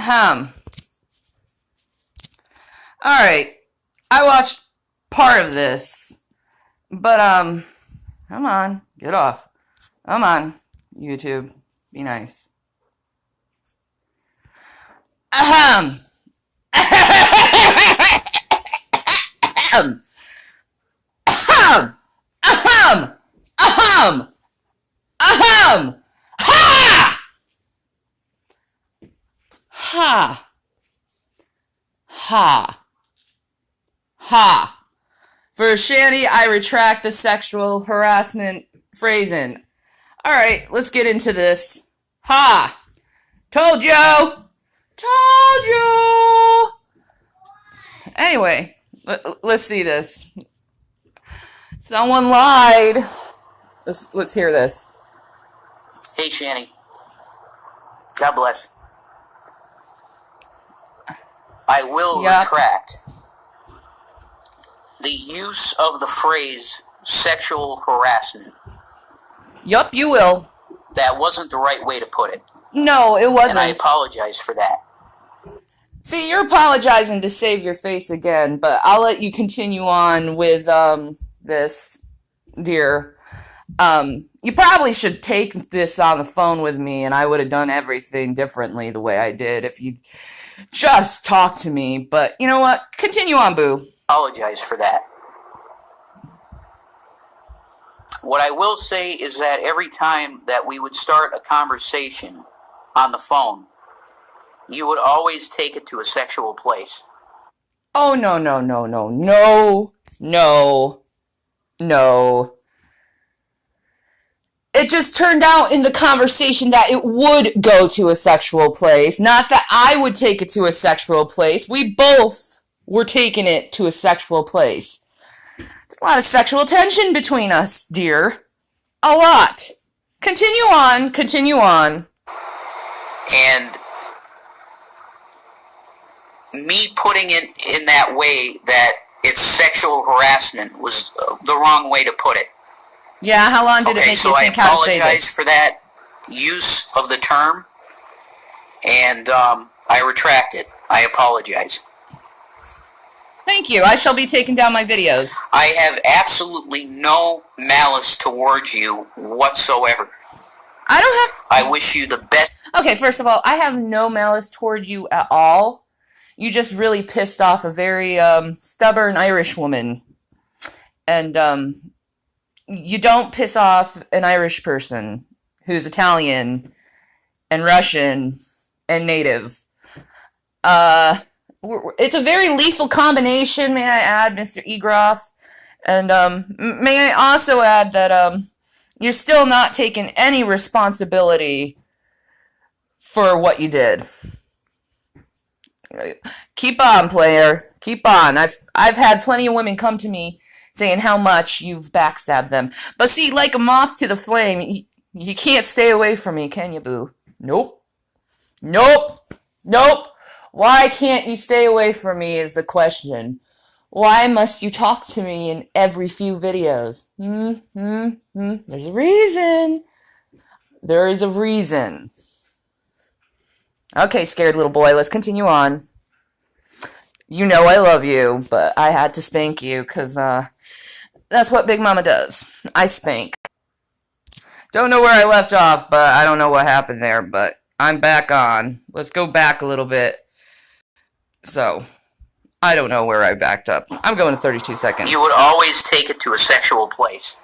Ahem. Alright. I watched part of this. But, come on. Get off. Come on, YouTube. Be nice. Ahem. Ahem. Ahem. Ahem. Ahem. Ahem. Ha! Ha. Ha. Ha. For Shanny, I retract the sexual harassment phrasing. Alright, let's get into this. Ha! Told you! Told you! Anyway, let's see this. Someone lied. Let's hear this. Hey, Shanny. God bless. I will retract the use of the phrase sexual harassment. Yup, you will. That wasn't the right way to put it. No, it wasn't. And I apologize for that. See, you're apologizing to save your face again, but I'll let you continue on with this, dear. You probably should take this on the phone with me, and I would have done everything differently the way I did if you just talked to me. But you know what? Continue on, boo. Apologize for that. What I will say is that every time that we would start a conversation on the phone, you would always take it to a sexual place. Oh, no, no, no, no, no, no, no. It just turned out in the conversation that it would go to a sexual place, not that I would take it to a sexual place. We both were taking it to a sexual place. There's a lot of sexual tension between us, dear. A lot. Continue on, continue on. And me putting it in that way that it's sexual harassment was the wrong way to put it. Yeah, how long did it make you think how to say this? I apologize for that use of the term, and I retract it. I apologize. Thank you. I shall be taking down my videos. I have absolutely no malice towards you whatsoever. I don't have... I wish you the best. Okay, first of all, I have no malice toward you at all. You just really pissed off a very stubborn Irish woman. And you don't piss off an Irish person who's Italian and Russian and native. It's a very lethal combination, may I add, Mr. Egroff. And may I also add that you're still not taking any responsibility for what you did. Keep on, player. Keep on. I've had plenty of women come to me saying how much you've backstabbed them. But see, like a moth to the flame, you can't stay away from me, can you, boo? Nope. Nope. Nope. Why can't you stay away from me is the question. Why must you talk to me in every few videos? There's a reason. There is a reason. Okay, scared little boy, let's continue on. You know I love you, but I had to spank you, because that's what Big Mama does. I spank. Don't know where I left off, but I don't know what happened there, but I'm back on. Let's go back a little bit. So, I don't know where I backed up. I'm going to 32 seconds. You would always take it to a sexual place.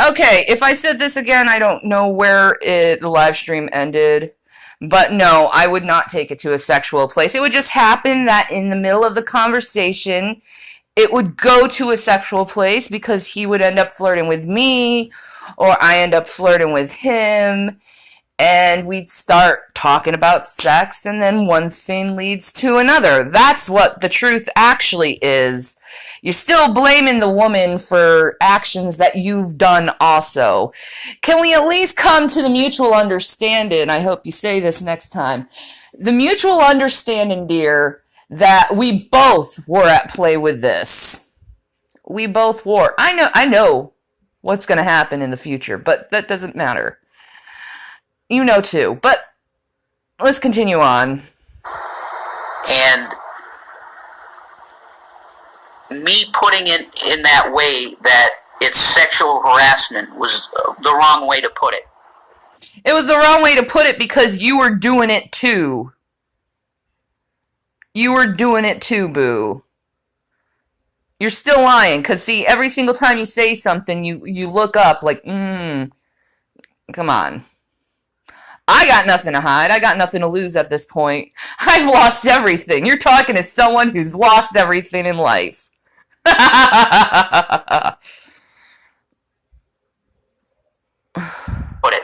Okay, if I said this again, I don't know where the live stream ended. But no, I would not take it to a sexual place. It would just happen that in the middle of the conversation, it would go to a sexual place because he would end up flirting with me, or I end up flirting with him, and we'd start talking about sex, and then one thing leads to another. That's what the truth actually is. You're still blaming the woman for actions that you've done also. Can we at least come to the mutual understanding? I hope you say this next time. The mutual understanding, dear, that we both were at play with this. We both were. I know what's going to happen in the future, but that doesn't matter. You know too, but let's continue on. And me putting it in that way that it's sexual harassment was the wrong way to put it. It was the wrong way to put it because you were doing it too. You were doing it too, boo. You're still lying, because see, every single time you say something, you look up like, come on. I got nothing to hide. I got nothing to lose at this point. I've lost everything. You're talking to someone who's lost everything in life. Put it.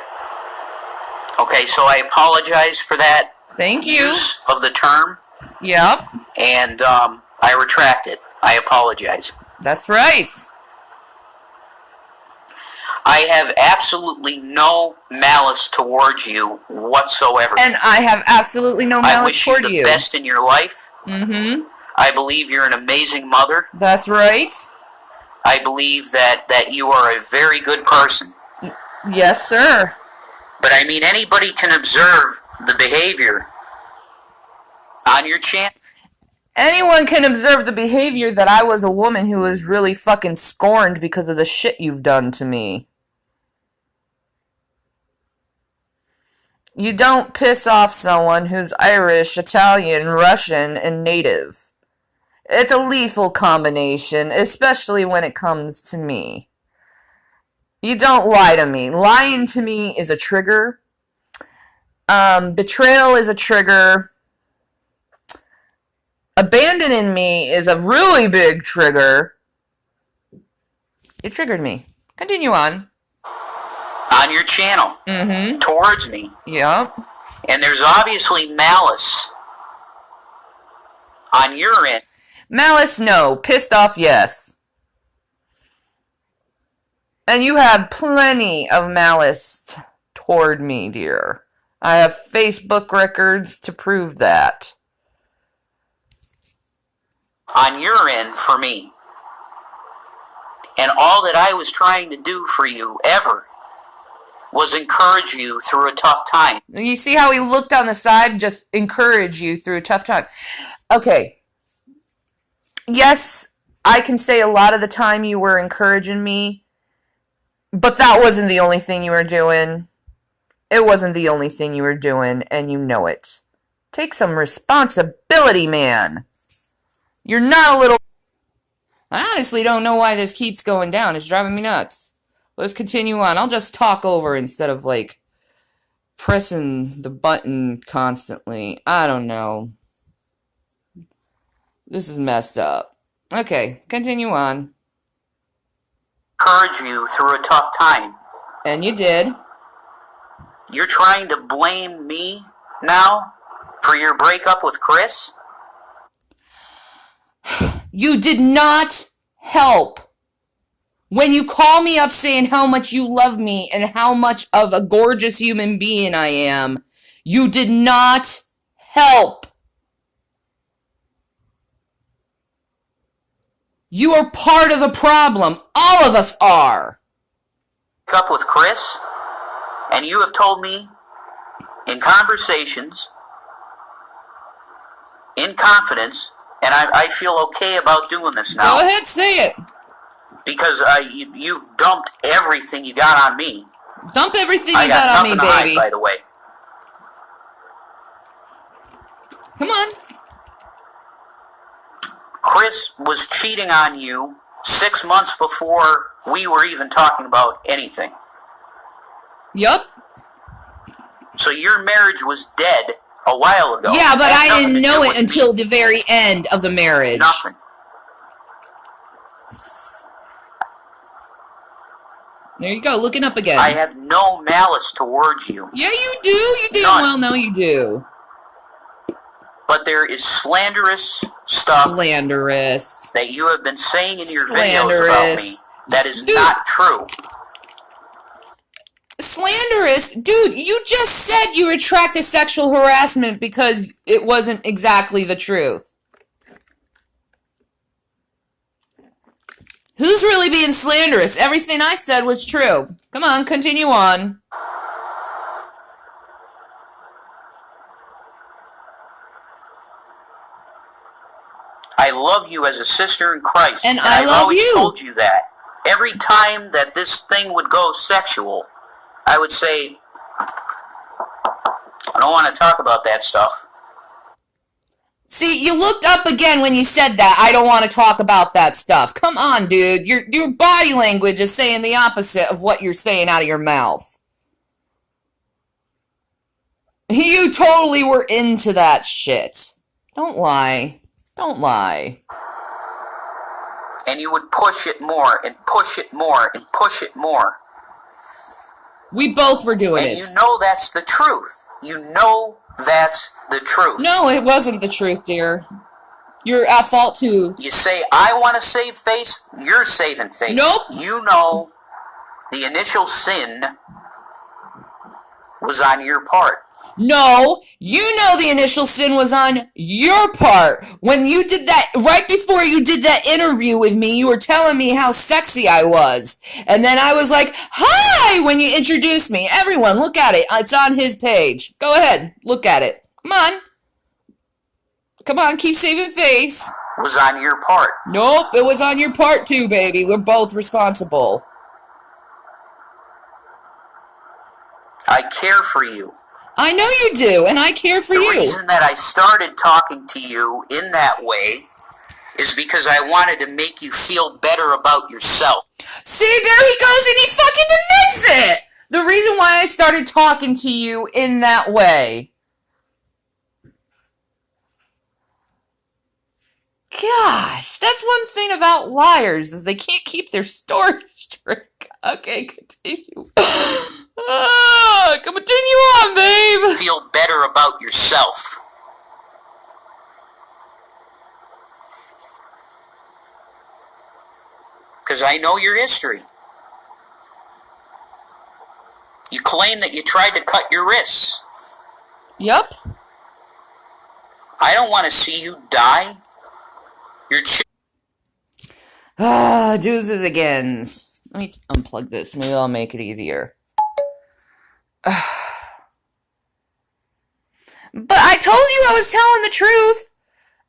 Okay, so I apologize for that. Thank you. Use of the term. Yep. And I retract it. I apologize. That's right. I have absolutely no malice towards you whatsoever. And I have absolutely no malice toward you. I wish you the best in your life. Mm-hmm. I believe you're an amazing mother. That's right. I believe that you are a very good person. Yes, sir. But I mean, anybody can observe the behavior on your channel. Anyone can observe the behavior that I was a woman who was really fucking scorned because of the shit you've done to me. You don't piss off someone who's Irish, Italian, Russian, and native. It's a lethal combination, especially when it comes to me. You don't lie to me. Lying to me is a trigger. Betrayal is a trigger. Abandoning me is a really big trigger. You triggered me. Continue on. On your channel. Mm-hmm. Towards me. Yep. And there's obviously malice on your end. Malice, no. Pissed off, yes. And you have plenty of malice toward me, dear. I have Facebook records to prove that. On your end for me. And all that I was trying to do for you ever was encourage you through a tough time. You see how he looked on the side? Just encourage you through a tough time. Okay. Yes, I can say a lot of the time you were encouraging me, but that wasn't the only thing you were doing. It wasn't the only thing you were doing, and you know it. Take some responsibility, man. You're not a little... I honestly don't know why this keeps going down. It's driving me nuts. Let's continue on. I'll just talk over instead of, like, pressing the button constantly. I don't know. This is messed up. Okay, continue on. Encourage you through a tough time. And you did. You're trying to blame me now for your breakup with Chris? You did not help. When you call me up saying how much you love me and how much of a gorgeous human being I am, you did not help. You are part of the problem. All of us are. Up with Chris, and you have told me in conversations, in confidence, and I feel okay about doing this now. Go ahead, say it. Because you've dumped everything you got on me. Dump everything you got on me, baby. Hide, by the way. Come on. Chris was cheating on you 6 months before we were even talking about anything. Yup. So your marriage was dead a while ago. Yeah, but I didn't know it until the very end of the marriage. Nothing. There you go, looking up again. I have no malice towards you. Yeah, you do. You damn well know you do. But there is slanderous stuff that you have been saying in your videos about me that is not true. Slanderous? Dude, you just said you retracted sexual harassment because it wasn't exactly the truth. Who's really being slanderous? Everything I said was true. Come on, continue on. love you as a sister in Christ. And I've love always you. told you that. Every time that this thing would go sexual, I would say, I don't want to talk about that stuff. See, you looked up again when you said that. I don't want to talk about that stuff. Come on, dude. Your body language is saying the opposite of what you're saying out of your mouth. You totally were into that shit. Don't lie. Don't lie. And you would push it more and push it more and push it more. We both were doing it. And you know that's the truth. You know that's the truth. No, it wasn't the truth, dear. You're at fault too. You say, I want to save face, you're saving face. Nope. You know the initial sin was on your part. No, you know the initial sin was on your part. When you did that, right before you did that interview with me, you were telling me how sexy I was. And then I was like, hi, when you introduced me. Everyone, look at it. It's on his page. Go ahead, look at it. Come on. Come on, keep saving face. It was on your part. Nope, it was on your part too, baby. We're both responsible. I care for you. I know you do, and I care for you. The reason that I started talking to you in that way is because I wanted to make you feel better about yourself. See, there he goes, and he fucking admits it! The reason why I started talking to you in that way. Gosh, that's one thing about liars, is they can't keep their story straight. Okay, continue. Continue on, babe. Feel better about yourself. Because I know your history. You claim that you tried to cut your wrists. Yep. I don't want to see you die. Your Deuces again. Let me unplug this. Maybe I'll make it easier. But I told you I was telling the truth.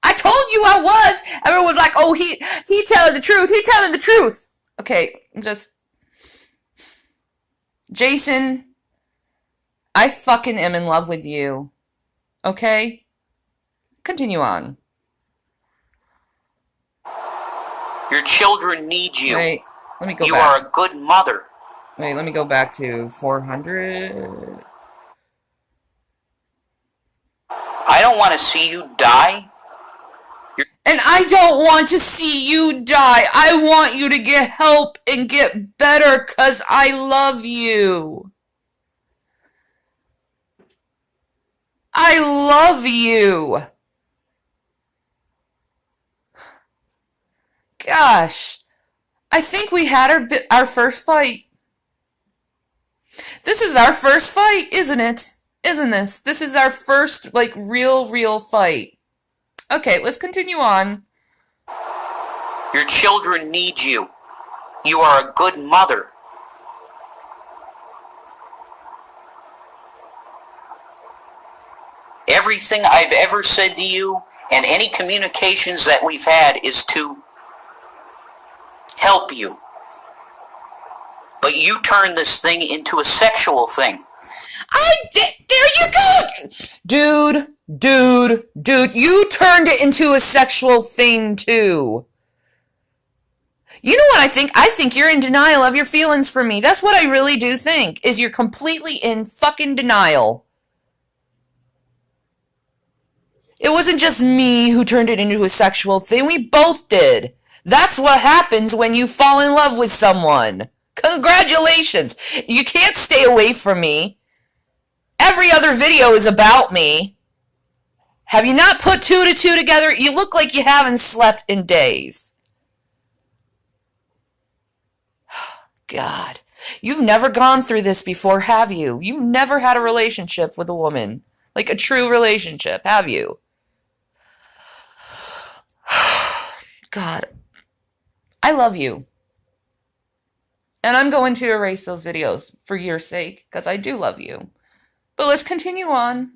I told you I was. Everyone was like, oh, he telling the truth. He telling the truth. Okay, just... Jason, I fucking am in love with you. Okay? Continue on. Your children need you. Wait, let me go You back. are a good mother. Wait, let me go back to 400. I don't want to see you die. And I don't want to see you die. I want you to get help and get better because I love you. I love you. Gosh, I think we had our first fight. This is our first fight, isn't it? Isn't this? This is our first, like, real fight. Okay, let's continue on. Your children need you. You are a good mother. Everything I've ever said to you and any communications that we've had is to help you. But you turn this thing into a sexual thing. There you go! Dude, you turned it into a sexual thing, too. You know what I think? I think you're in denial of your feelings for me. That's what I really do think, is you're completely in fucking denial. It wasn't just me who turned it into a sexual thing. We both did. That's what happens when you fall in love with someone. Congratulations. You can't stay away from me. Every other video is about me. Have you not put 2 to 2 together? You look like you haven't slept in days. God. You've never gone through this before, have you? You've never had a relationship with a woman. Like a true relationship, have you? God. I love you. And I'm going to erase those videos for your sake, because I do love you. But let's continue on.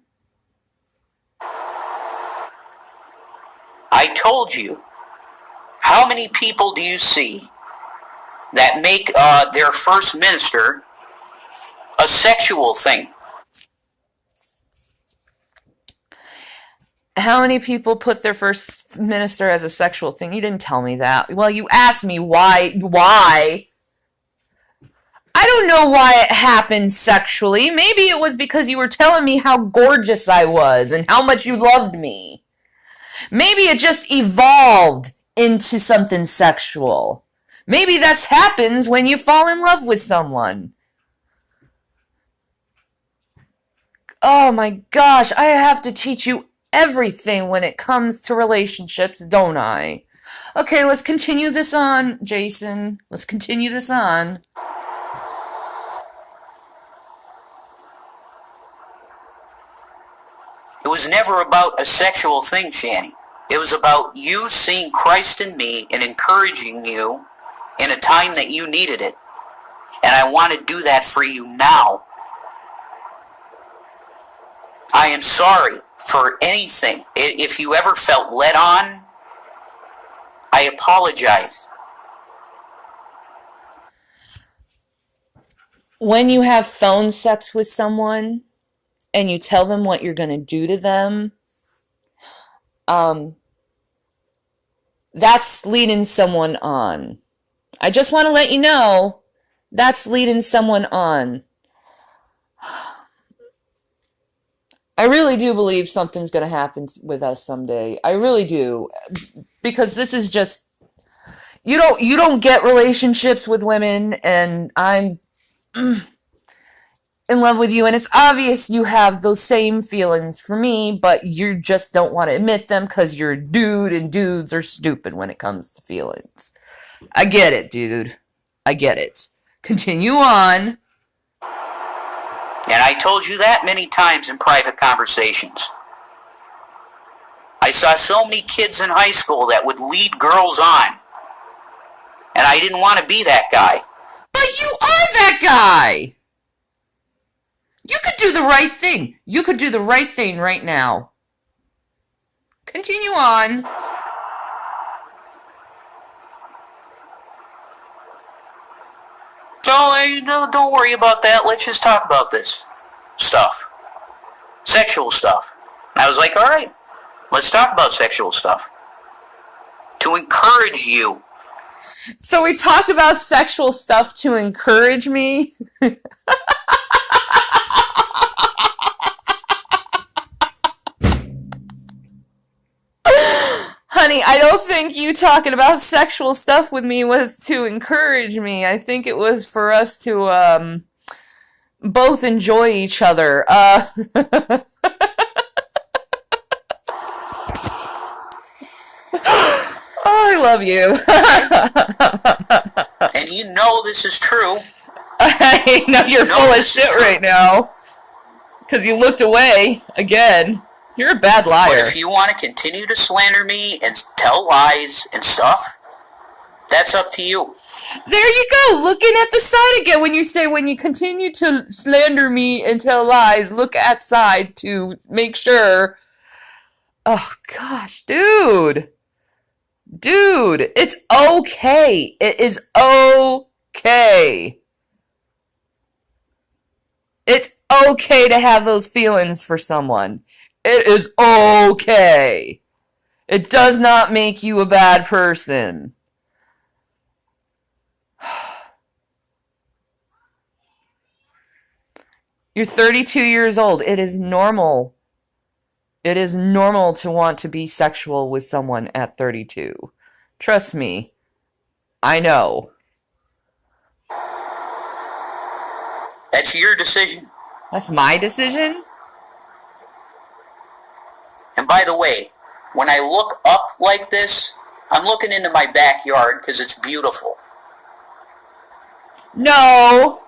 I told you How many people do you see that make their first minister a sexual thing? How many people put their first minister as a sexual thing? You didn't tell me that. Well, you asked me why. Why? I don't know why it happened sexually. Maybe it was because you were telling me how gorgeous I was and how much you loved me. Maybe it just evolved into something sexual. Maybe that happens when you fall in love with someone. Oh my gosh, I have to teach you everything when it comes to relationships, don't I? Okay, let's continue this on, Jason. Let's continue this on. It was never about a sexual thing, Shanny. It was about you seeing Christ in me and encouraging you in a time that you needed it. And I want to do that for you now. I am sorry for anything. If you ever felt led on, I apologize. When you have phone sex with someone and you tell them what you're going to do to them, that's leading someone on. I just want to let you know, that's leading someone on. I really do believe something's going to happen with us someday. I really do. Because this is just, you don't get relationships with women, and I'm in love with you, and it's obvious you have those same feelings for me, but you just don't want to admit them because you're a dude, and dudes are stupid when it comes to feelings. I get it, dude. I get it. Continue on. And I told you that many times in private conversations. I saw so many kids in high school that would lead girls on. And I didn't want to be that guy. But you are that guy! You could do the right thing. You could do the right thing right now. Continue on. Don't worry about that. Let's just talk about this stuff. Sexual stuff. And I was like, all right, let's talk about sexual stuff. To encourage you. So we talked about sexual stuff to encourage me? Honey, I don't think you talking about sexual stuff with me was to encourage me. I think it was for us to both enjoy each other. Oh, I love you. And you know this is true. I know you're full of shit right now. Because you looked away again. You're a bad liar. But if you want to continue to slander me and tell lies and stuff, that's up to you. There you go, looking at the side again. When you say, when you continue to slander me and tell lies, look at side to make sure. Oh, gosh, dude. Dude, it's okay. It is okay. It's okay to have those feelings for someone. It is okay. It does not make you a bad person. You're 32 years old. It is normal. It is normal to want to be sexual with someone at 32. Trust me. I know. That's your decision. That's my decision? And by the way, when I look up like this, I'm looking into my backyard because it's beautiful. No,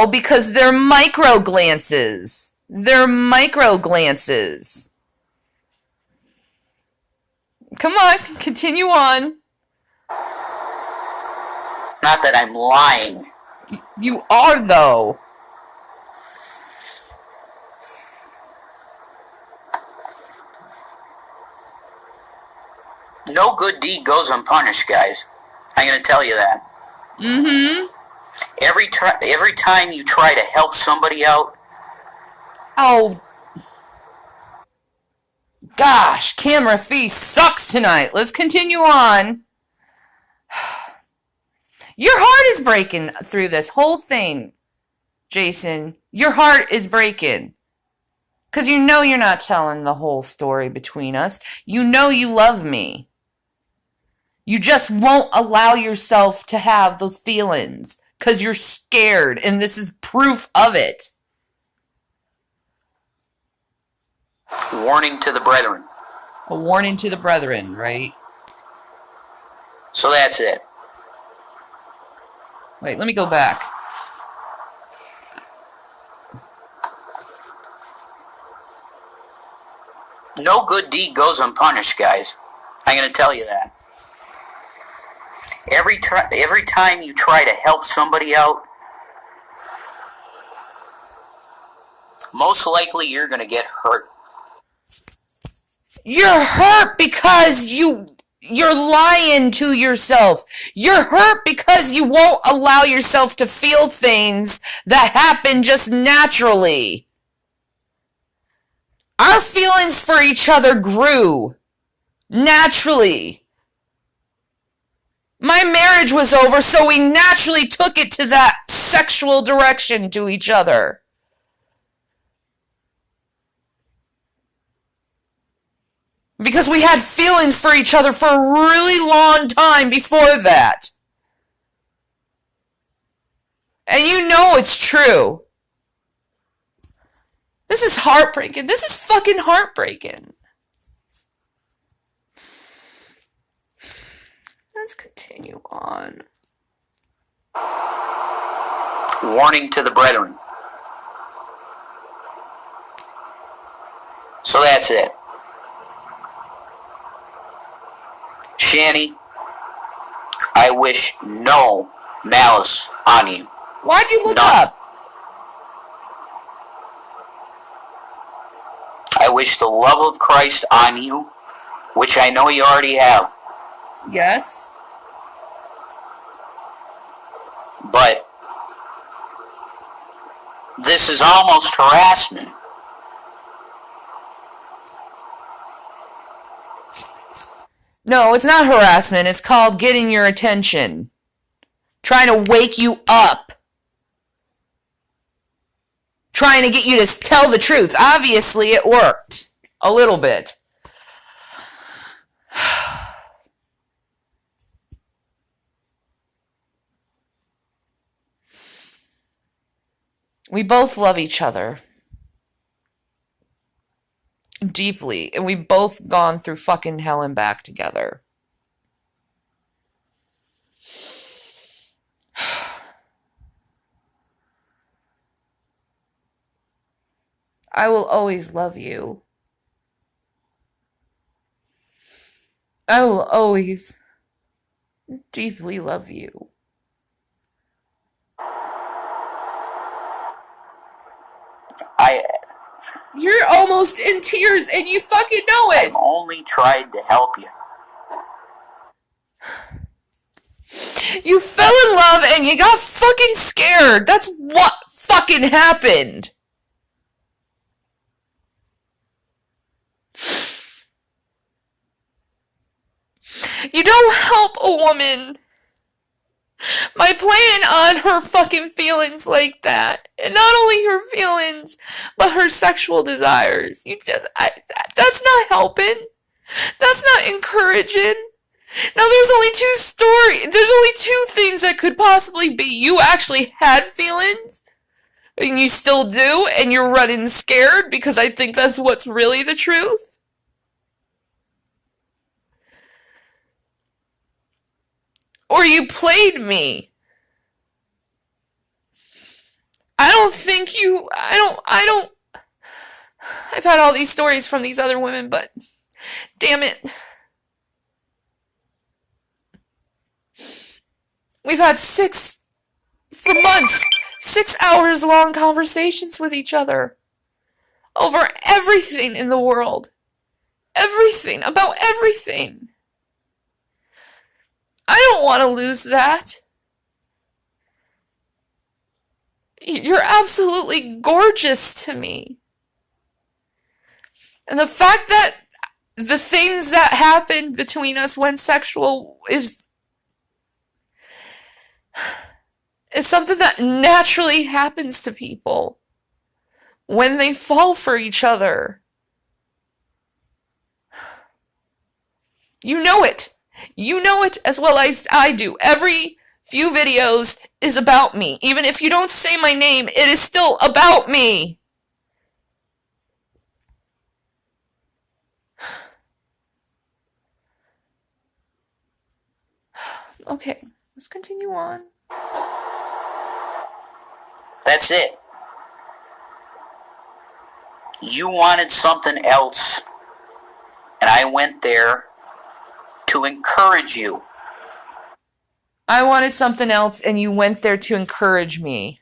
because they're micro glances. They're micro glances. Come on, continue on. Not that I'm lying. You are, though. No good deed goes unpunished, guys. I'm going to tell you that. Mm-hmm. Every time you try to help somebody out. Oh, gosh, camera feed sucks tonight. Let's continue on. Your heart is breaking through this whole thing, Jason. Your heart is breaking. Because you know you're not telling the whole story between us. You know you love me. You just won't allow yourself to have those feelings. Because you're scared, and this is proof of it. Warning to the brethren. A warning to the brethren, right? So that's it. Wait, let me go back. No good deed goes unpunished, guys. I'm going to tell you that. Every time you try to help somebody out, most likely you're going to get hurt. You're hurt because you're lying to yourself. You're hurt because you won't allow yourself to feel things that happen just naturally. Our feelings for each other grew naturally. My marriage was over, so we naturally took it to that sexual direction to each other. Because we had feelings for each other for a really long time before that. And you know it's true. This is heartbreaking. This is fucking heartbreaking. Let's continue on. Warning to the brethren. So that's it. Shanny, I wish no malice on you. Why'd you look None. up? I wish the love of Christ on you, which I know you already have. Yes. But this is almost harassment. No, it's not harassment. It's called getting your attention. Trying to wake you up. Trying to get you to tell the truth. Obviously, it worked. A little bit. We both love each other. Deeply. And we've both gone through fucking hell and back together. I will always love you. I will always deeply love you. You're almost in tears and you fucking know it. I've only tried to help you. You fell in love and you got fucking scared. That's what fucking happened. You don't help a woman by playing on her fucking feelings like that. And not only her feelings, but her sexual desires. That's not helping. That's not encouraging. Now there's only two things that could possibly be. You actually had feelings, and you still do, and you're running scared because I think that's what's really the truth. Or you played me. I've had all these stories from these other women, but damn it. We've had 6 hours long conversations with each other. Over everything in the world. Everything. About everything. don't want to lose that. You're absolutely gorgeous to me. And the fact that the things that happened between us when sexual is something that naturally happens to people when they fall for each other. You know it. You know it as well as I do. Every few videos is about me. Even if you don't say my name, it is still about me. Okay, let's continue on. That's it. You wanted something else, and I went there to encourage you. I wanted something else, and you went there to encourage me.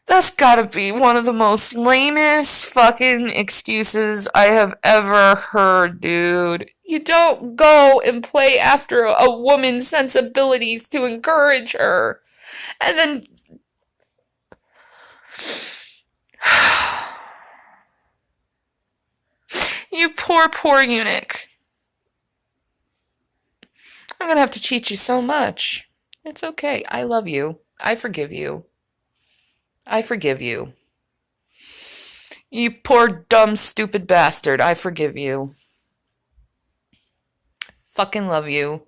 That's gotta be one of the most lamest fucking excuses I have ever heard, dude. You don't go and play after a woman's sensibilities to encourage her. And then... You poor, poor eunuch. I'm gonna have to cheat you so much. It's okay. I love you. I forgive you. I forgive you. You poor, dumb, stupid bastard. I forgive you. Fucking love you.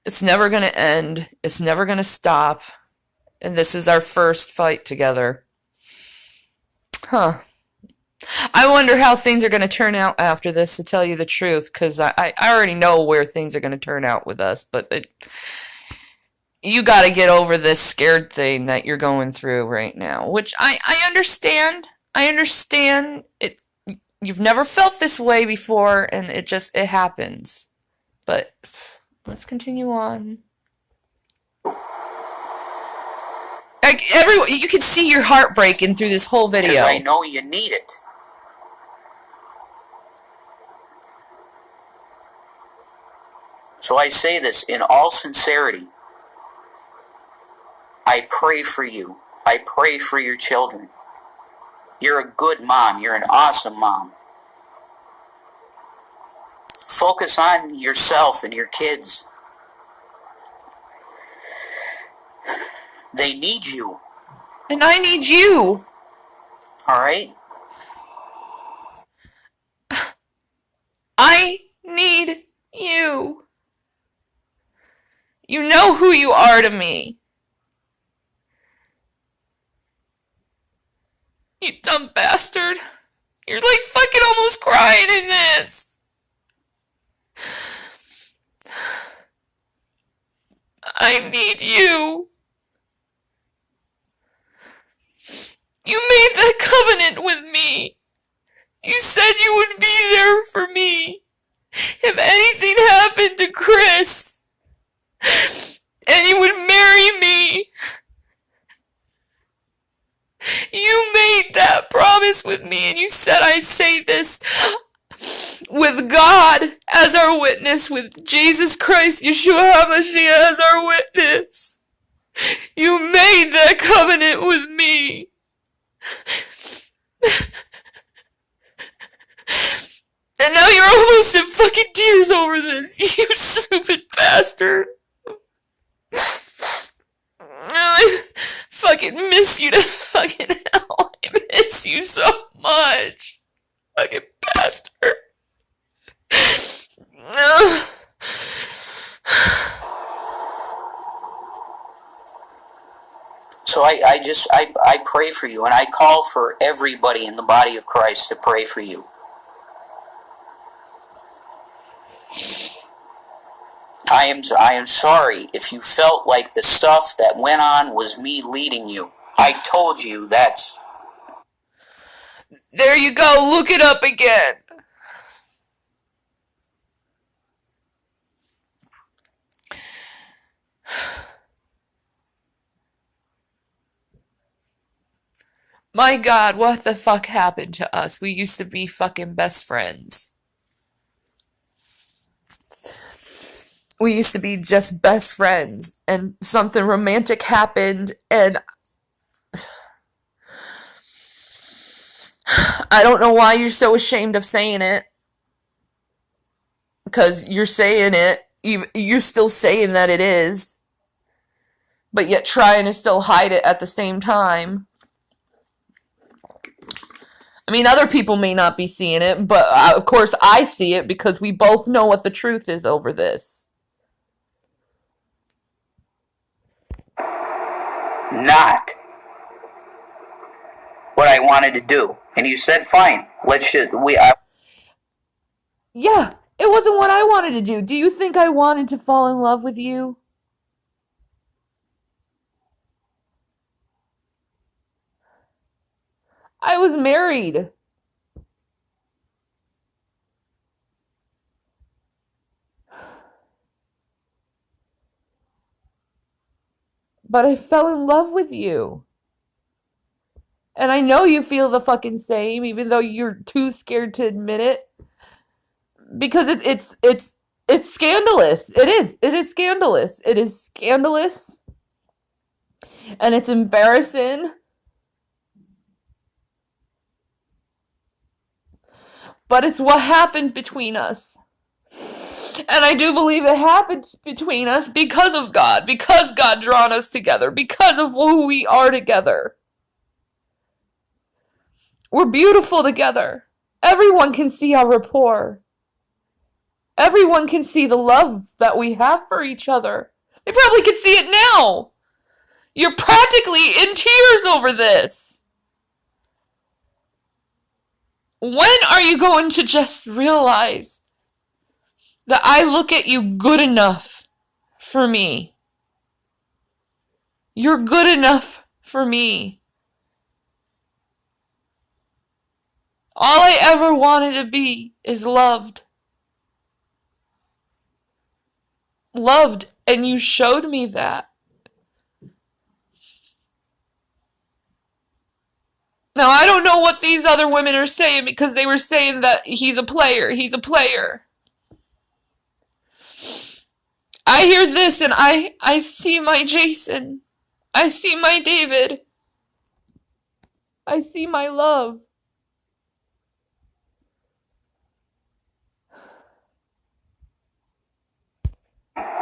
It's never gonna end. It's never gonna stop. And this is our first fight together. Huh. I wonder how things are going to turn out after this, to tell you the truth, because I already know where things are going to turn out with us, but you got to get over this scared thing that you're going through right now, which I understand. I understand. You've never felt this way before, and it happens. But let's continue on. Like, everyone, you can see your heart breaking through this whole video. Because I know you need it. So I say this in all sincerity. I pray for you. I pray for your children. You're a good mom. You're an awesome mom. Focus on yourself and your kids. They need you. And I need you. All right? I need you. You know who you are to me. You dumb bastard. You're like fucking almost crying in this. I need you. You made that covenant with me. You said you would be there for me if anything happened to Chris. And you would marry me. You made that promise with me, and you said I'd say this with God as our witness, with Jesus Christ, Yeshua HaMashiach as our witness. You made that covenant with me. And now you're almost in fucking tears over this, you stupid bastard. I fucking miss you to fucking hell. I miss you so much. Fucking bastard. So I pray for you, and I call for everybody in the body of Christ to pray for you. I am sorry if you felt like the stuff that went on was me leading you. I told you that's... There you go, look it up again. My God, what the fuck happened to us? We used to be fucking best friends. we used to be just best friends, and something romantic happened, and I don't know why you're so ashamed of saying it, because you're saying it, you're still saying that it is, but yet trying to still hide it at the same time. I mean, other people may not be seeing it, but of course I see it because we both know what the truth is over this. Not what I wanted to do. And you said, fine, Yeah, it wasn't what I wanted to do. Do you think I wanted to fall in love with you? I was married. But I fell in love with you. And I know you feel the fucking same, even though you're too scared to admit it. Because it's scandalous. It is. It is scandalous. It is scandalous. And it's embarrassing. But it's what happened between us. And I do believe it happened between us because of God, because God drawn us together, because of who we are together. We're beautiful together. Everyone can see our rapport. Everyone can see the love that we have for each other. They probably can see it now. You're practically in tears over this. When are you going to just realize that I look at you good enough for me? You're good enough for me. All I ever wanted to be is loved. Loved, and you showed me that. Now, I don't know what these other women are saying because they were saying that he's a player. He's a player. I hear this and I see my Jason. I see my David. I see my love.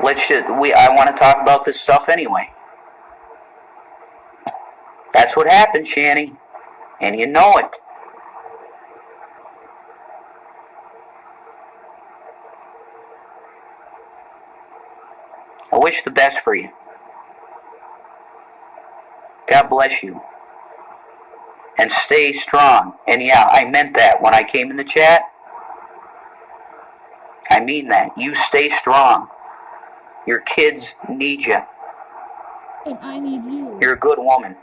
I want to talk about this stuff anyway. That's what happened, Shanny. And you know it. I wish the best for you. God bless you. And stay strong. And yeah, I meant that when I came in the chat. I mean that. You stay strong. Your kids need you. And I need you. You're a good woman.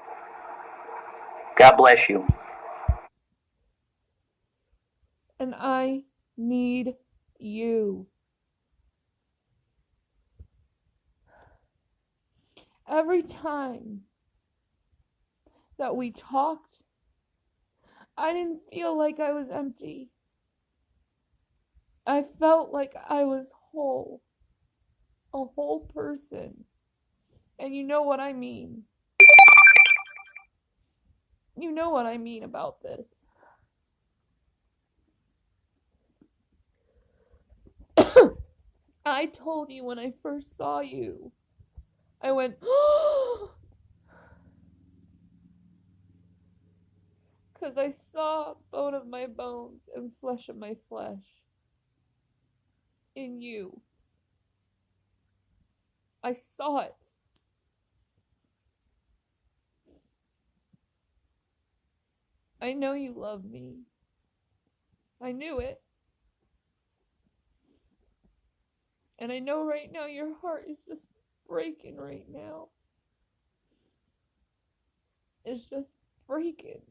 God bless you. And I need you. Every time that we talked, I didn't feel like I was empty. I felt like I was whole. A whole person. And you know what I mean. You know what I mean about this. I told you when I first saw you. I went, oh! Because I saw bone of my bones and flesh of my flesh. In you. I saw it. I know you love me. I knew it. And I know right now your heart is just breaking right now. It's just breaking.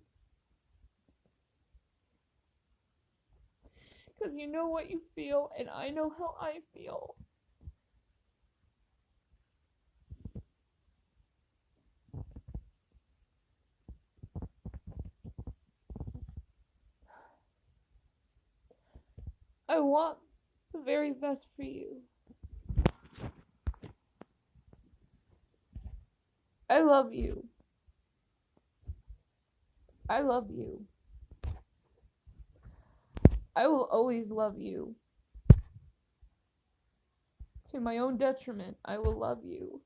Because you know what you feel, and I know how I feel. I want the very best for you. I love you. I love you. I will always love you. To my own detriment, I will love you.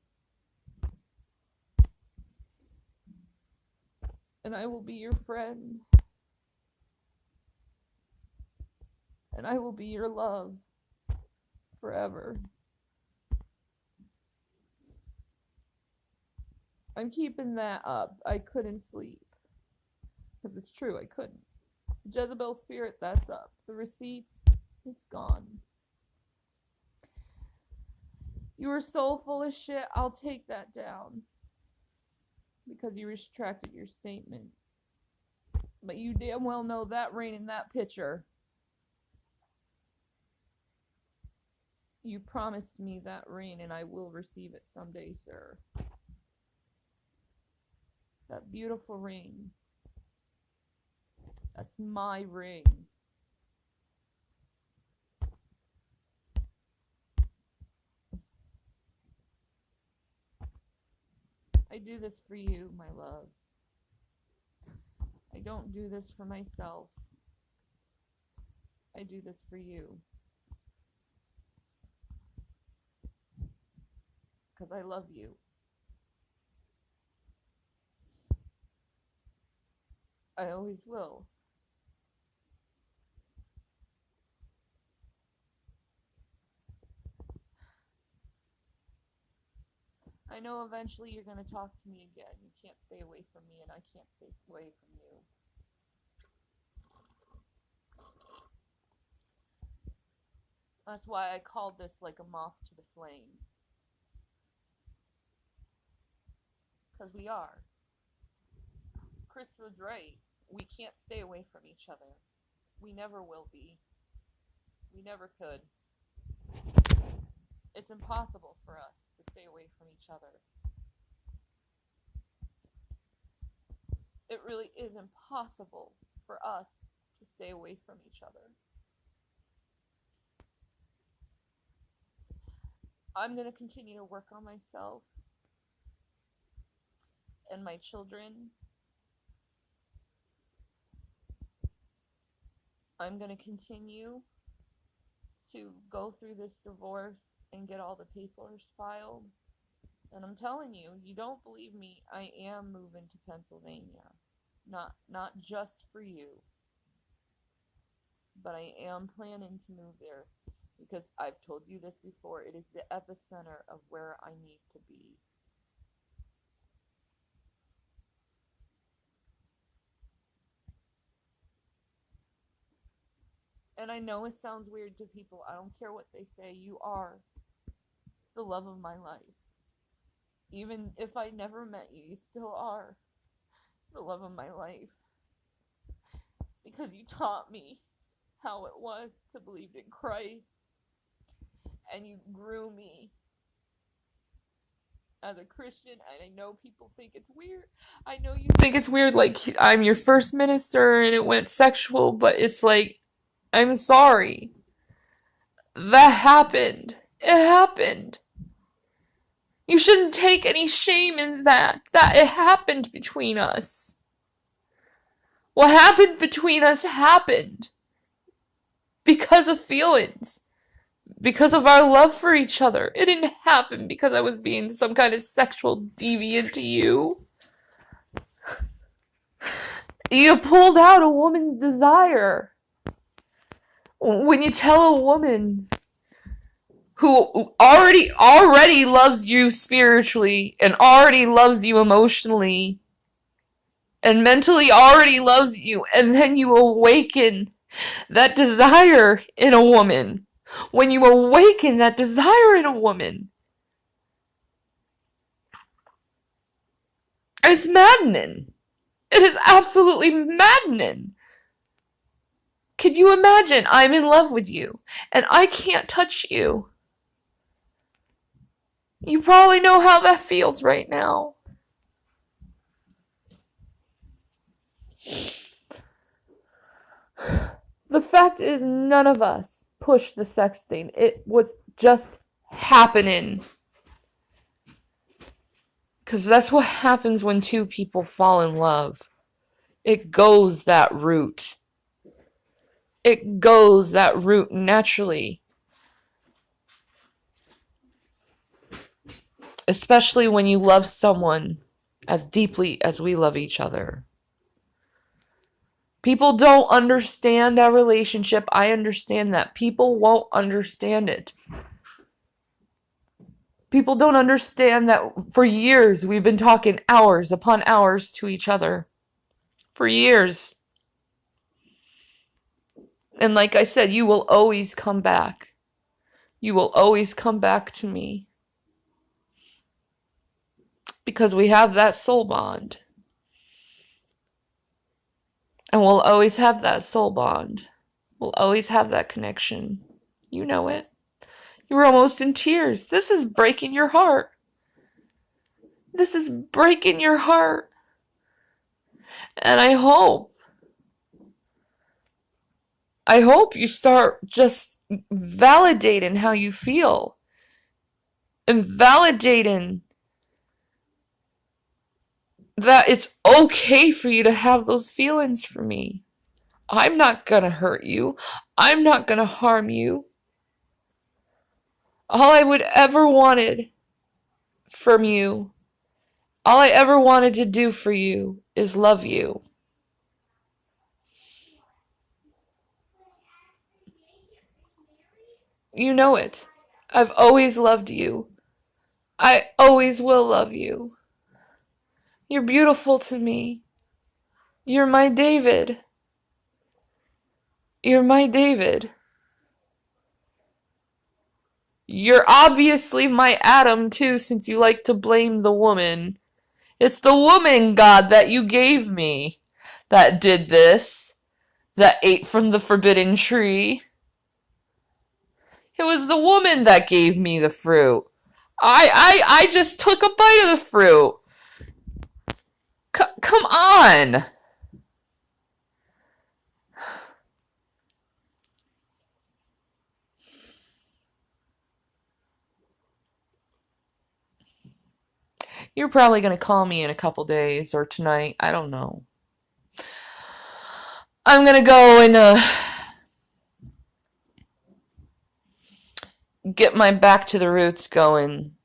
And I will be your friend. And I will be your love forever. I'm keeping that up. I couldn't sleep. Because it's true, I couldn't. Jezebel spirit, that's up. The receipts, it's gone. You were so full of shit, I'll take that down. Because you retracted your statement. But you damn well know that rain in that picture. You promised me that rain, and I will receive it someday, sir. That beautiful ring. That's my ring. I do this for you, my love. I don't do this for myself. I do this for you. Because I love you. I always will. I know eventually you're going to talk to me again. You can't stay away from me, and I can't stay away from you. That's why I called this like a moth to the flame. Because we are. Chris was right. We can't stay away from each other. We never will be. We never could. It's impossible for us to stay away from each other. It really is impossible for us to stay away from each other. I'm going to continue to work on myself and my children. I'm going to continue to go through this divorce and get all the papers filed. And I'm telling you, you don't believe me, I am moving to Pennsylvania. Not just for you. But I am planning to move there. Because I've told you this before, it is the epicenter of where I need to be. And I know it sounds weird to people. I don't care what they say. You are the love of my life. Even if I never met you, you still are the love of my life. Because you taught me how it was to believe in Christ. And you grew me as a Christian. And I know people think it's weird. I know you think it's weird, like I'm your first minister and it went sexual, but it's like, I'm sorry. That happened. It happened. You shouldn't take any shame in that. That it happened between us. What happened between us happened. Because of feelings. Because of our love for each other. It didn't happen because I was being some kind of sexual deviant to you. You pulled out a woman's desire. When you tell a woman who already loves you spiritually and already loves you emotionally and mentally already loves you, and then you awaken that desire in a woman. When you awaken that desire in a woman, it's maddening. It is absolutely maddening. Can you imagine? I'm in love with you, and I can't touch you. You probably know how that feels right now. The fact is, none of us pushed the sex thing. It was just happening. Because that's what happens when two people fall in love. It goes that route. It goes that route naturally. Especially when you love someone as deeply as we love each other. People don't understand our relationship. I understand that. People won't understand it. People don't understand that for years we've been talking hours upon hours to each other. For years. And like I said, you will always come back. You will always come back to me. Because we have that soul bond. And we'll always have that soul bond. We'll always have that connection. You know it. You were almost in tears. This is breaking your heart. This is breaking your heart. And I hope you start just validating how you feel. And validating that it's okay for you to have those feelings for me. I'm not gonna hurt you. I'm not gonna harm you. All I would ever wanted from you, all I ever wanted to do for you is love you. You know it. I've always loved you. I always will love you. You're beautiful to me. You're my David. You're my David. You're obviously my Adam too, since you like to blame the woman. It's the woman, God, that you gave me that did this, that ate from the forbidden tree. It was the woman that gave me the fruit. I just took a bite of the fruit. Come on. You're probably going to call me in a couple days or tonight. I don't know. I'm going to go and get my Back to the Roots going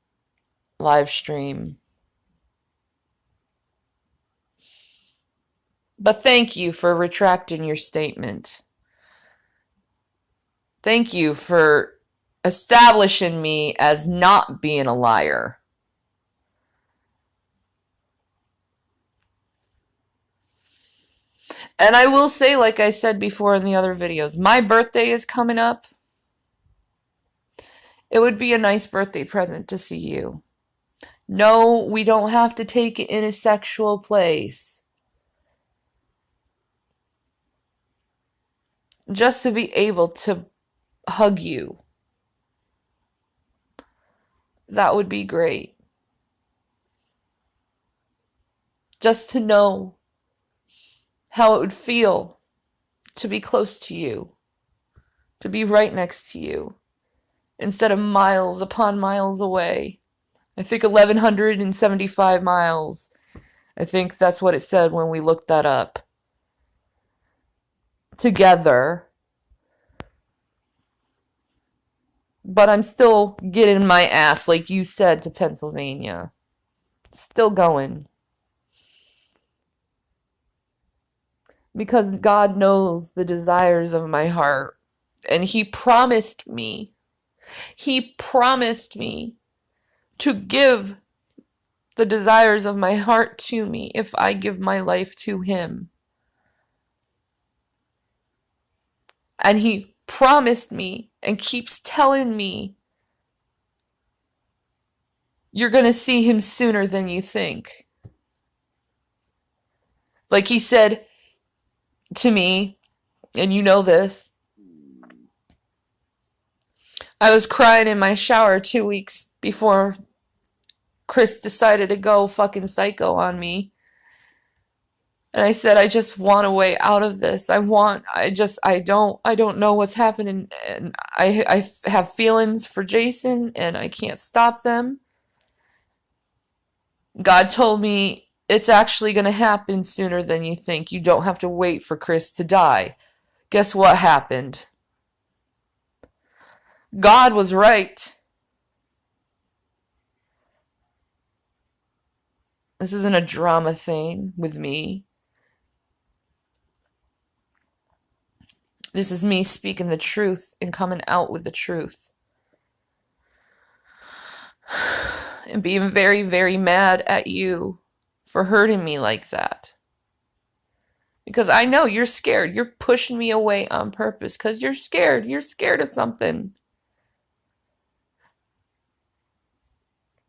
live stream. But thank you for retracting your statement. Thank you for establishing me as not being a liar. And I will say, like I said before in the other videos, my birthday is coming up. It would be a nice birthday present to see you. No, we don't have to take it in a sexual place. Just to be able to hug you. That would be great. Just to know how it would feel to be close to you. To be right next to you. Instead of miles upon miles away. I think 1,175 miles. I think that's what it said when we looked that up. Together. But I'm still getting my ass, like you said, to Pennsylvania. Still going. Because God knows the desires of my heart. And He promised me to give the desires of my heart to me if I give my life to Him. And He promised me and keeps telling me, you're going to see Him sooner than you think. Like He said to me, and you know this, I was crying in my shower 2 weeks before Chris decided to go fucking psycho on me. And I said, I just want a way out of this. I don't know what's happening. And I have feelings for Jason and I can't stop them. God told me it's actually going to happen sooner than you think. You don't have to wait for Chris to die. Guess what happened? God was right. This isn't a drama thing with me. This is me speaking the truth and coming out with the truth. And being very, very mad at you for hurting me like that. Because I know you're scared. You're pushing me away on purpose because you're scared. You're scared of something.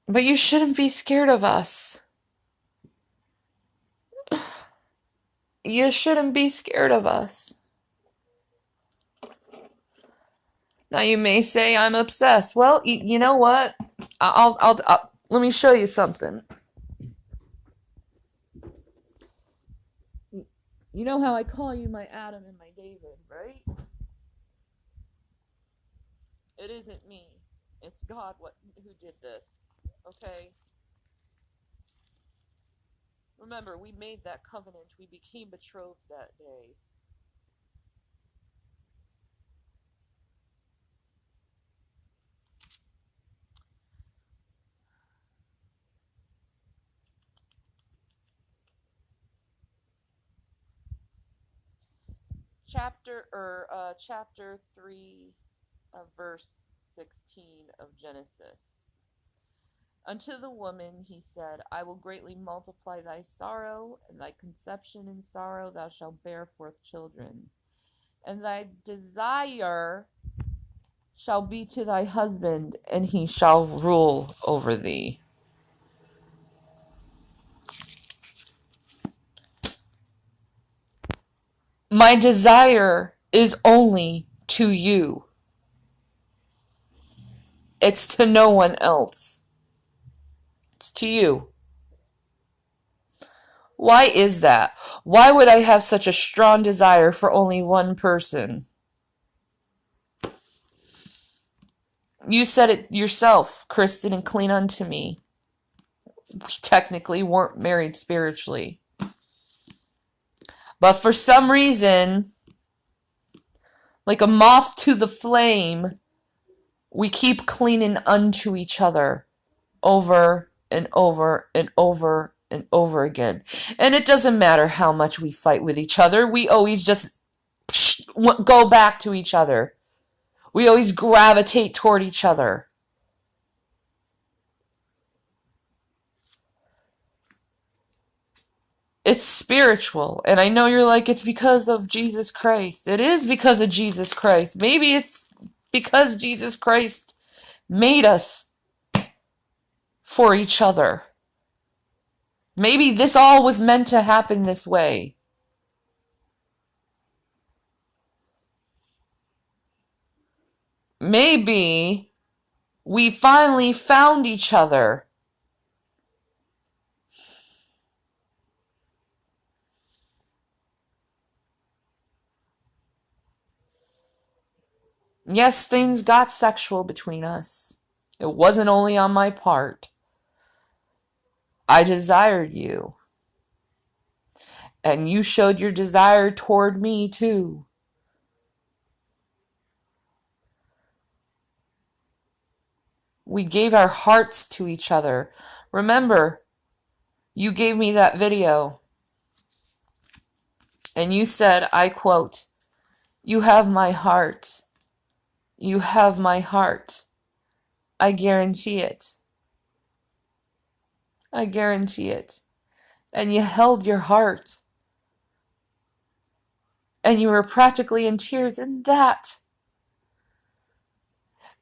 But you shouldn't be scared of us. You shouldn't be scared of us. Now you may say I'm obsessed. Well, you know what? I'll let me show you something. You know how I call you my Adam and my David, right? It isn't me. It's God who did this. Okay? Remember, we made that covenant. We became betrothed that day. Chapter 3 verse 16 of Genesis. Unto the woman he said, I will greatly multiply thy sorrow, and thy conception in sorrow thou shalt bear forth children. And thy desire shall be to thy husband, and he shall rule over thee. My desire is only to you. It's to no one else. It's to you. Why is that? Why would I have such a strong desire for only one person? You said it yourself. Chris didn't cling unto me. We technically weren't married spiritually. But for some reason, like a moth to the flame, we keep clinging unto each other over and over and over and over again. And it doesn't matter how much we fight with each other. We always just go back to each other. We always gravitate toward each other. It's spiritual. And I know you're like, it's because of Jesus Christ. It is because of Jesus Christ. Maybe it's because Jesus Christ made us for each other. Maybe this all was meant to happen this way. Maybe we finally found each other. Yes, things got sexual between us. It wasn't only on my part. I desired you. And you showed your desire toward me too. We gave our hearts to each other. Remember, you gave me that video. And you said, I quote, "You have my heart. You have my heart. I guarantee it. I guarantee it." And you held your heart. And you were practically in tears in that.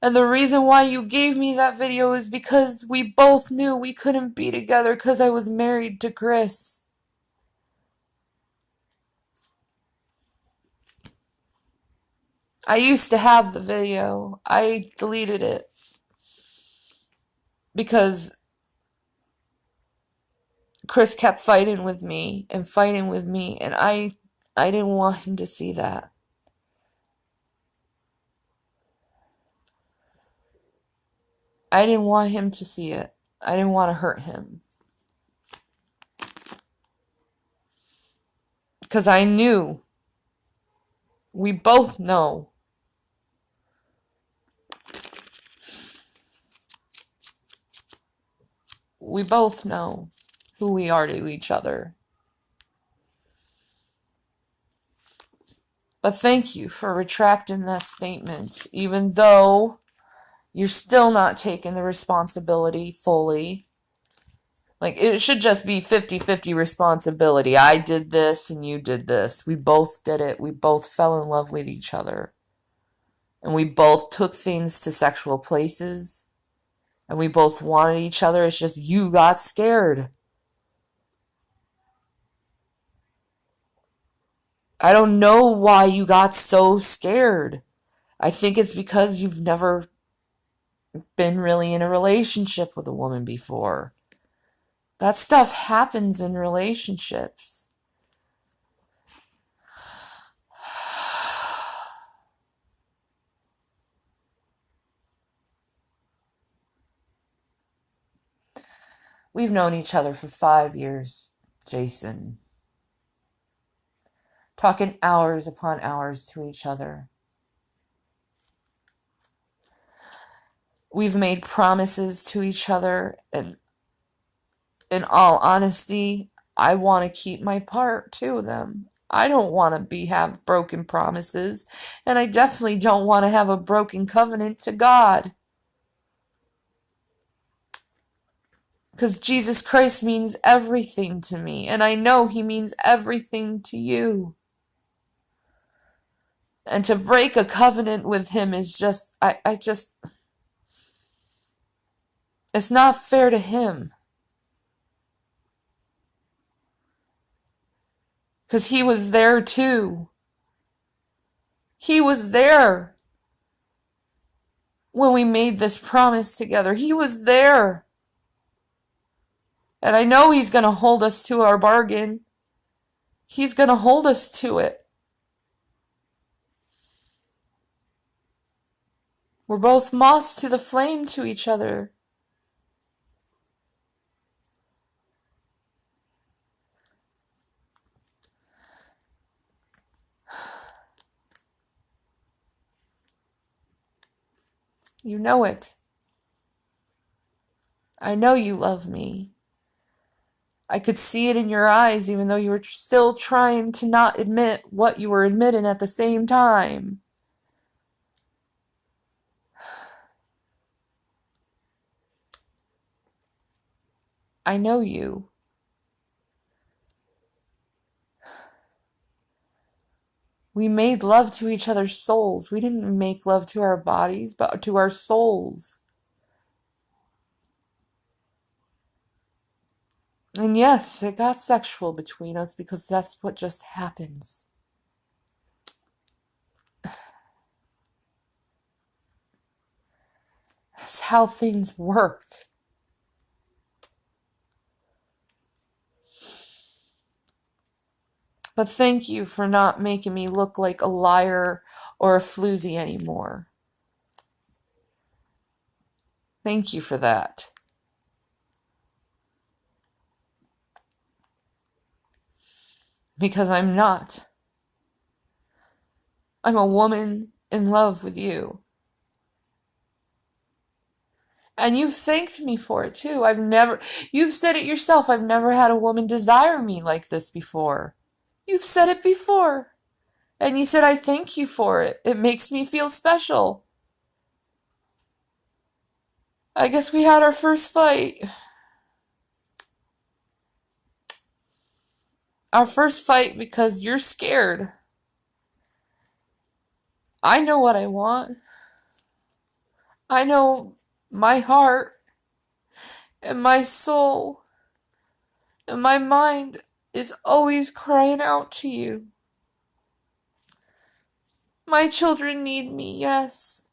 And the reason why you gave me that video is because we both knew we couldn't be together because I was married to Chris. I used to have the video. I deleted it because Chris kept fighting with me, and I didn't want him to see that. I didn't want him to see it. I didn't want to hurt him. Because I knew. We both know. We both know who we are to each other. But thank you for retracting that statement, even though you're still not taking the responsibility fully. Like, it should just be 50-50 responsibility. I did this and you did this. We both did it. We both fell in love with each other. And we both took things to sexual places. And we both wanted each other. It's just you got scared. I don't know why you got so scared. I think it's because you've never been really in a relationship with a woman before. That stuff happens in relationships. We've known each other for 5 years, Jason. Talking hours upon hours to each other. We've made promises to each other, and in all honesty, I want to keep my part to them. I don't want to have broken promises, and I definitely don't want to have a broken covenant to God. Because Jesus Christ means everything to me, and I know he means everything to you. And to break a covenant with him is just, it's not fair to him. Because he was there too. He was there when we made this promise together. He was there. And I know he's going to hold us to our bargain. He's going to hold us to it. We're both moths to the flame to each other. You know it. I know you love me. I could see it in your eyes, even though you were still trying to not admit what you were admitting at the same time. I know you. We made love to each other's souls. We didn't make love to our bodies, but to our souls. And yes, it got sexual between us because that's what just happens. That's how things work. But thank you for not making me look like a liar or a floozy anymore. Thank you for that. Because I'm not. I'm a woman in love with you. And you've thanked me for it too. You've said it yourself, I've never had a woman desire me like this before. You've said it before. And you said, I thank you for it. It makes me feel special. I guess we had our first fight. Our first fight because you're scared. I know what I want. I know my heart and my soul and my mind is always crying out to you. My children need me, yes.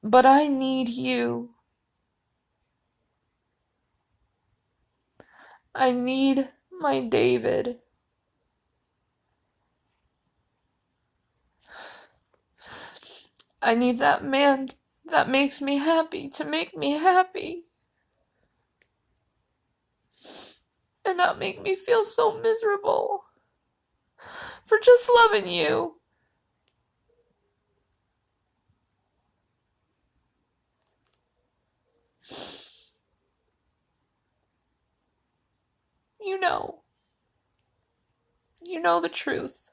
But I need you. I need my David. I need that man that makes me happy to make me happy. and not make me feel so miserable for just loving you. You know. You know the truth.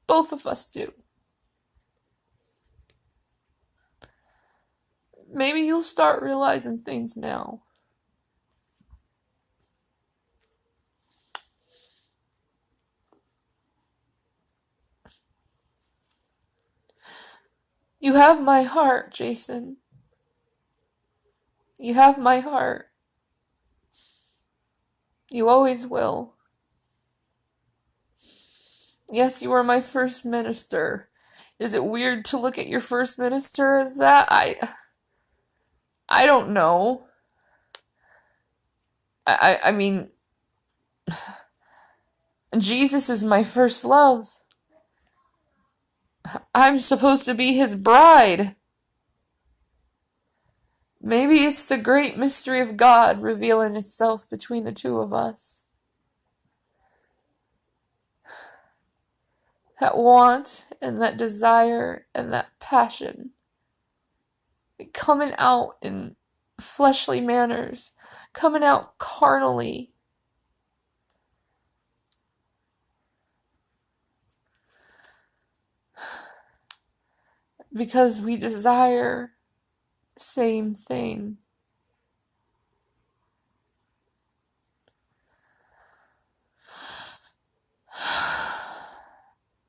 Both of us do. Maybe you'll start realizing things now. You have my heart, Jason. You have my heart. You always will. Yes, you were my first minister. Is it weird to look at your first minister as that? I don't know. I mean, Jesus is my first love. I'm supposed to be his bride. Maybe it's the great mystery of God revealing itself between the two of us. That want and that desire and that passion coming out in fleshly manners, coming out carnally. Because we desire same thing.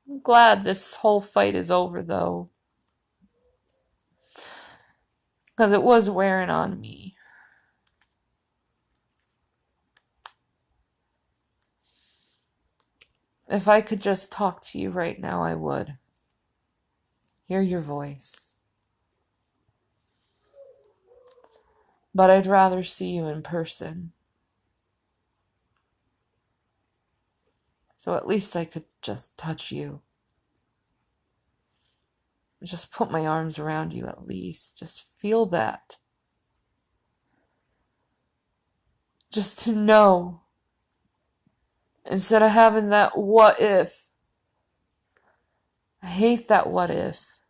I'm glad this whole fight is over, though. Because it was wearing on me. If I could just talk to you right now, I would. Hear your voice. But I'd rather see you in person. So at least I could just touch you. Just put my arms around you at least. Just feel that. Just to know. Instead of having that what if. I hate that what if.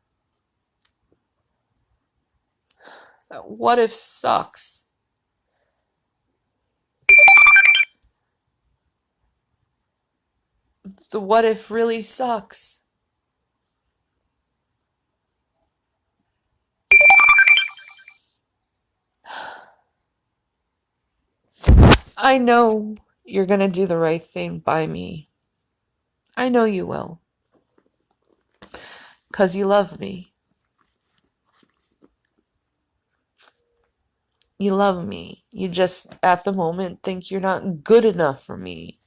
That what if sucks. The what if really sucks. I know you're gonna do the right thing by me. I know you will. 'Cause you love me. You love me. You just, at the moment, think you're not good enough for me.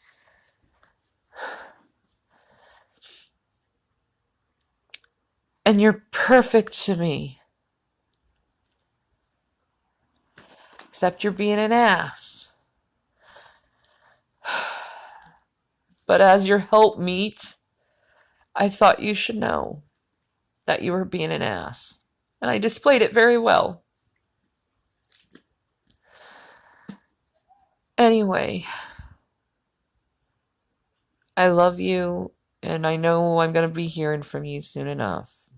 And you're perfect to me. Except you're being an ass. But as your helpmeet, I thought you should know that you were being an ass. And I displayed it very well. Anyway, I love you, and I know I'm going to be hearing from you soon enough.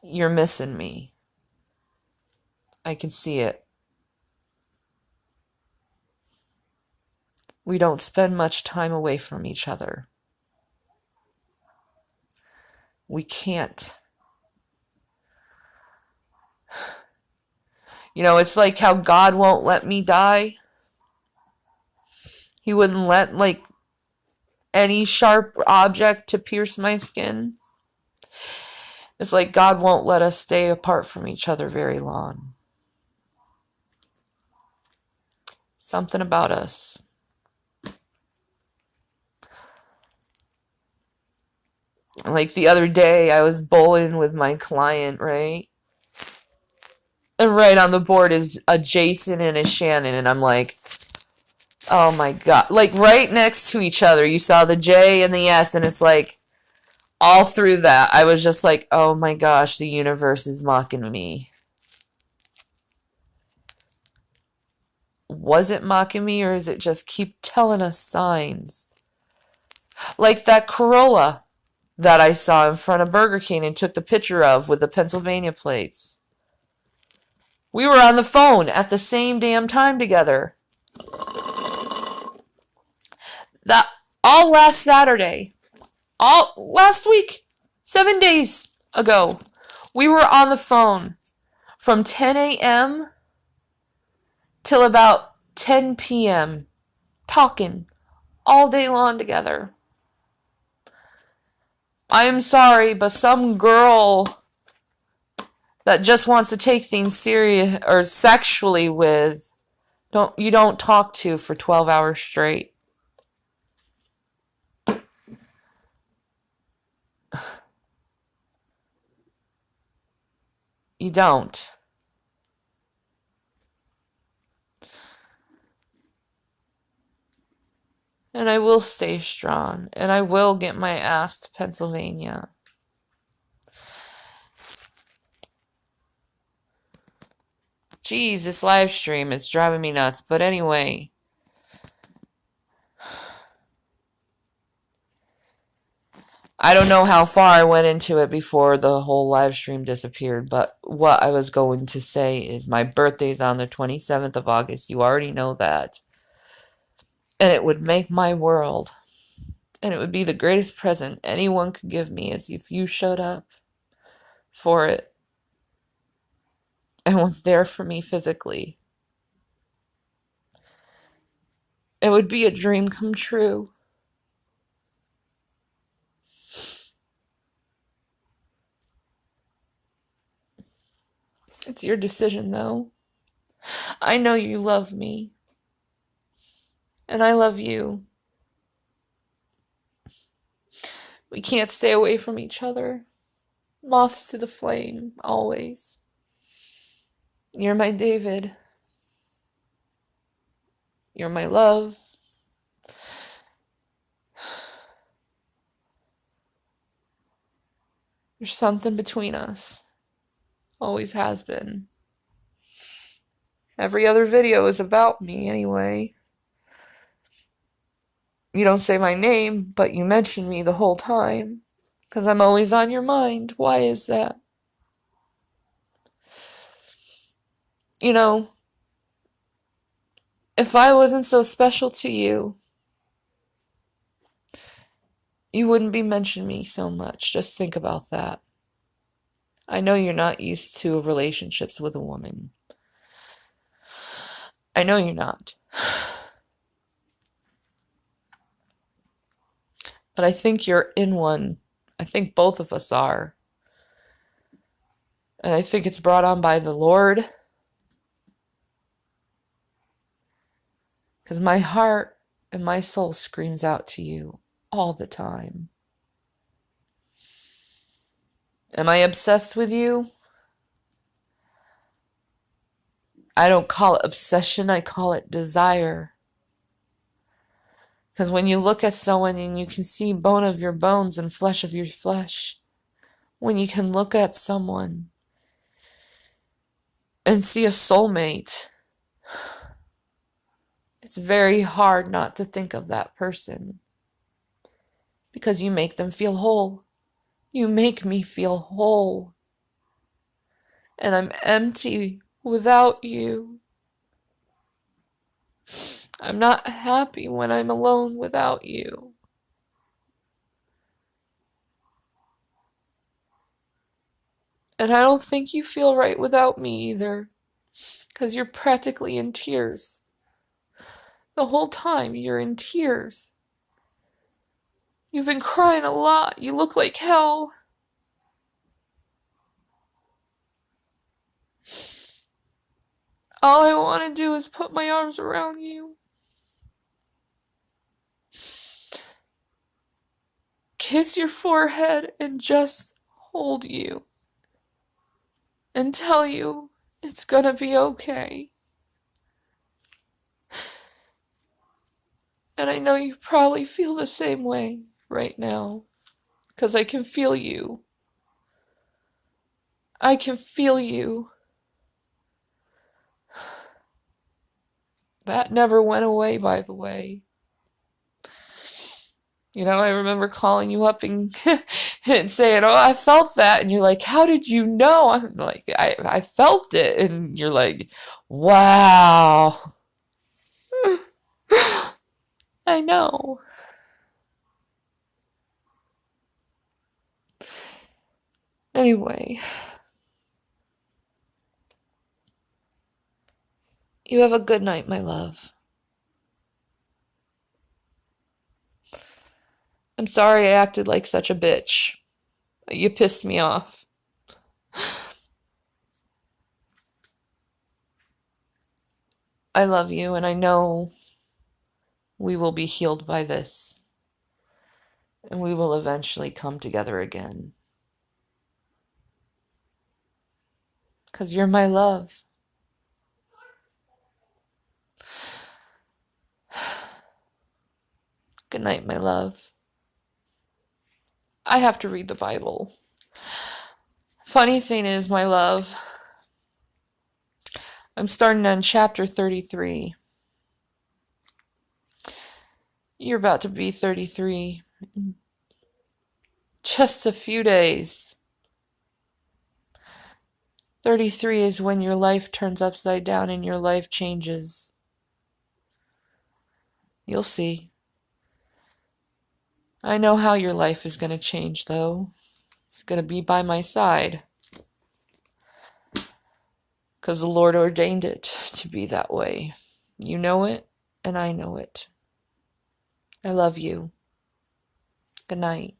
You're missing me. I can see it. We don't spend much time away from each other. We can't. You know, it's like how God won't let me die. He wouldn't let, like, any sharp object to pierce my skin. It's like God won't let us stay apart from each other very long. Something about us. Like the other day, I was bowling with my client, right? And right on the board is a Jason and a Shannon, and I'm like, oh my God. Like right next to each other, you saw the J and the S, and it's like, all through that, I was just like, oh my gosh, the universe is mocking me. Was it mocking me, or is it just keep telling us signs? Like that Corolla that I saw in front of Burger King and took the picture of with the Pennsylvania plates. We were on the phone at the same damn time together. That all last Saturday, all last week, 7 days ago, we were on the phone from 10 a.m. till about 10 p.m. talking all day long together. I am sorry, but some girl that just wants to take things serious or sexually with, you don't talk to for 12 hours straight. You don't. And I will stay strong, and I will get my ass to Pennsylvania. Jeez, this live stream, it's driving me nuts. But anyway, I don't know how far I went into it before the whole live stream disappeared, but what I was going to say is my birthday's on the 27th of August. You already know that. And it would make my world. And it would be the greatest present anyone could give me, is if you showed up for it and was there for me physically. It would be a dream come true. It's your decision, though. I know you love me. And I love you. We can't stay away from each other. Moths to the flame, always. You're my David. You're my love. There's something between us. Always has been. Every other video is about me anyway. You don't say my name, but you mention me the whole time. 'Cause I'm always on your mind. Why is that? You know, if I wasn't so special to you, you wouldn't be mentioning me so much. Just think about that. I know you're not used to relationships with a woman. I know you're not. But I think you're in one. I think both of us are. And I think it's brought on by the Lord. Because my heart and my soul screams out to you all the time. Am I obsessed with you? I don't call it obsession, I call it desire. Because when you look at someone and you can see bone of your bones and flesh of your flesh, when you can look at someone and see a soulmate, it's very hard not to think of that person. Because you make them feel whole. You make me feel whole. And I'm empty without you. I'm not happy when I'm alone without you. And I don't think you feel right without me either. 'Cause you're practically in tears. The whole time you're in tears. You've been crying a lot. You look like hell. All I want to do is put my arms around you. Kiss your forehead and just hold you. And tell you it's gonna be okay. And I know you probably feel the same way right now. 'Cause I can feel you. I can feel you. That never went away, by the way. I remember calling you up and, and saying, "Oh, I felt that." And you're like, "How did you know?" I'm like, I felt it. And you're like, "Wow." I know. Anyway, you have a good night, my love. I'm sorry I acted like such a bitch. You pissed me off. I love you, and I know we will be healed by this, and we will eventually come together again. 'Cause you're my love. Good night, my love. I have to read the Bible. Funny thing is, my love, I'm starting on chapter 33. You're about to be 33 in just a few days. 33 is when your life turns upside down and your life changes. You'll see. I know how your life is going to change, though. It's going to be by my side. Because the Lord ordained it to be that way. You know it, and I know it. I love you. Good night.